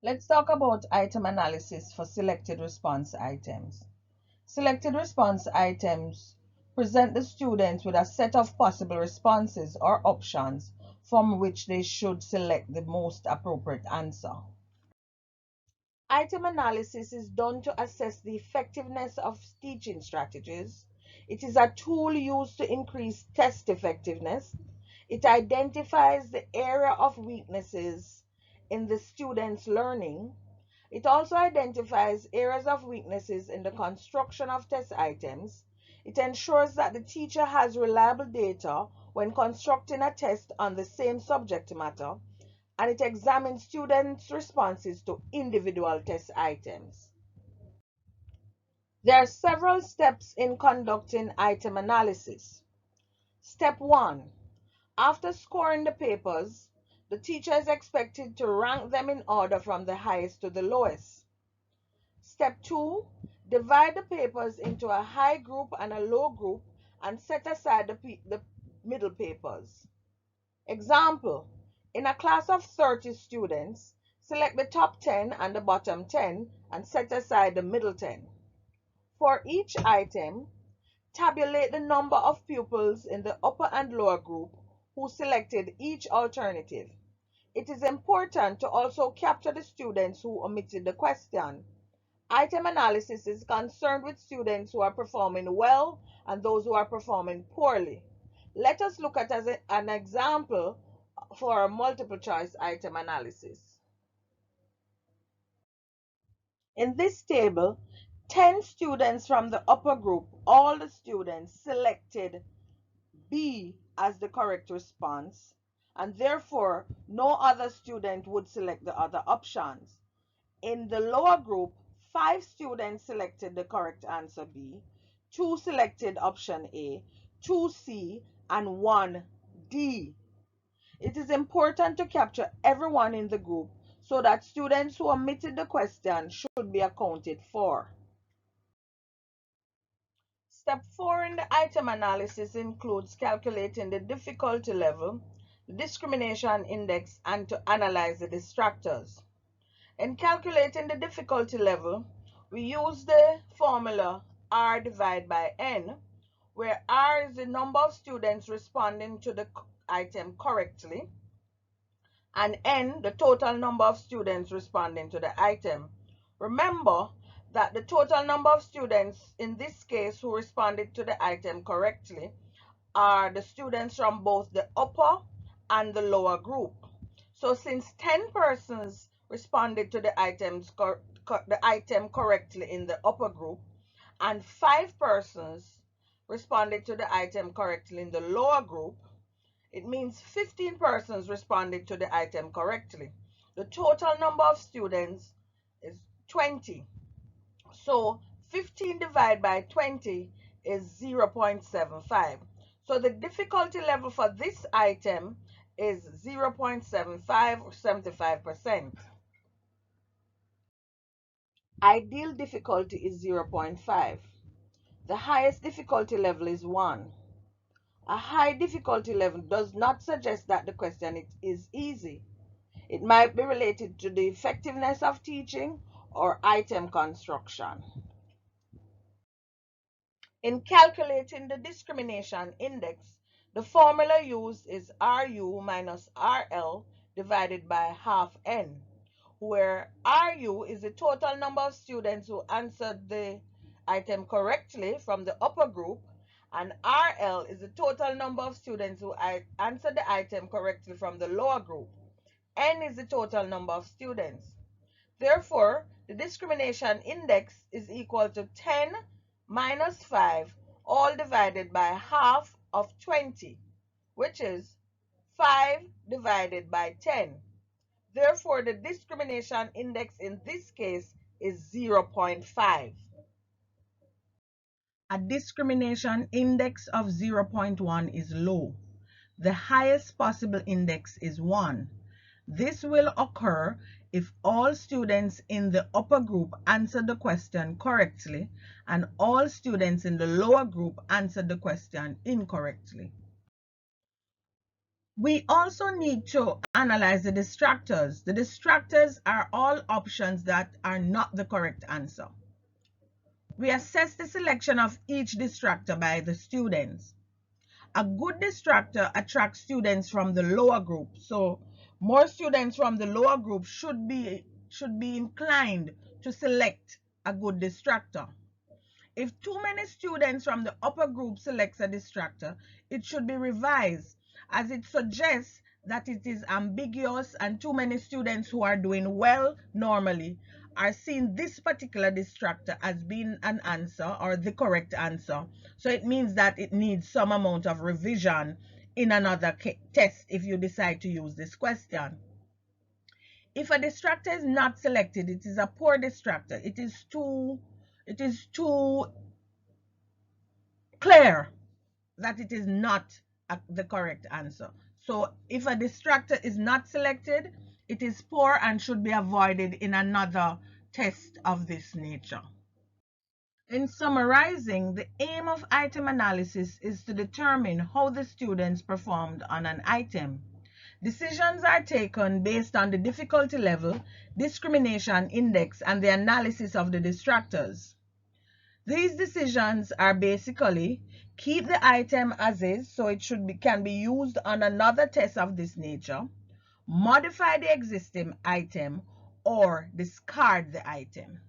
Let's talk about item analysis for selected response items. Selected response items present the students with a set of possible responses or options from which they should select the most appropriate answer. Item analysis is done to assess the effectiveness of teaching strategies. It is a tool used to increase test effectiveness. It identifies the area of weaknesses in the student's learning. It also identifies areas of weaknesses in the construction of test items. It ensures that the teacher has reliable data when constructing a test on the same subject matter, and it examines students' responses to individual test items. There are several steps in conducting item analysis. Step 1. After scoring the papers, the teacher is expected to rank them in order from the highest to the lowest. Step 2. Divide the papers into a high group and a low group and set aside the middle papers. Example, in a class of 30 students, select the top 10 and the bottom 10 and set aside the middle 10. For each item, tabulate the number of pupils in the upper and lower group who selected each alternative. It is important to also capture the students who omitted the question. Item analysis is concerned with students who are performing well and those who are performing poorly. Let us look at an example for a multiple choice item analysis. In this table, 10 students from the upper group, all the students selected B as the correct response, and therefore no other student would select the other options. In the lower group, 5 students selected the correct answer B, 2 selected option A, 2 C, and 1 D. It is important to capture everyone in the group so that students who omitted the question should be accounted for. Step 4 in the item analysis includes calculating the difficulty level, the discrimination index, and to analyze the distractors. In calculating the difficulty level, we use the formula R divided by N, where R is the number of students responding to the item correctly, and N, the total number of students responding to the item. Remember that the total number of students in this case who responded to the item correctly are the students from both the upper and the lower group. So since 10 persons responded to the item correctly in the upper group and 5 persons responded to the item correctly in the lower group, it means 15 persons responded to the item correctly. The total number of students is 20. So 15 divided by 20 is 0.75. So the difficulty level for this item is 0.75 or 75%. Ideal difficulty is 0.5. The highest difficulty level is 1. A high difficulty level does not suggest that the question is easy. It might be related to the effectiveness of teaching or item construction. In calculating the discrimination index, the formula used is RU minus RL divided by half N, where RU is the total number of students who answered the item correctly from the upper group, and RL is the total number of students who answered the item correctly from the lower group. N is the total number of students. Therefore, the discrimination index is equal to 10 minus 5 all divided by half of 20, which is 5 divided by 10. Therefore, the discrimination index in this case is 0.5. A discrimination index of 0.1 is low. The highest possible index is 1. This will occur if all students in the upper group answered the question correctly and all students in the lower group answered the question incorrectly. We also need to analyze the distractors. The distractors are all options that are not the correct answer. We assess the selection of each distractor by the students. A good distractor attracts students from the lower group. So more students from the lower group should be inclined to select a good distractor. If too many students from the upper group selects a distractor, it should be revised as it suggests that it is ambiguous and too many students who are doing well normally are seeing this particular distractor as being an answer or the correct answer. So it means that it needs some amount of revision in another test if you decide to use this question. If a distractor is not selected, it is a poor distractor. It is too clear that it is not the correct answer. So if a distractor is not selected, it is poor and should be avoided in another test of this nature. In summarizing, the aim of item analysis is to determine how the students performed on an item. Decisions are taken based on the difficulty level, discrimination index, and the analysis of the distractors. These decisions are basically keep the item as is, so it can be used on another test of this nature, modify the existing item, or discard the item.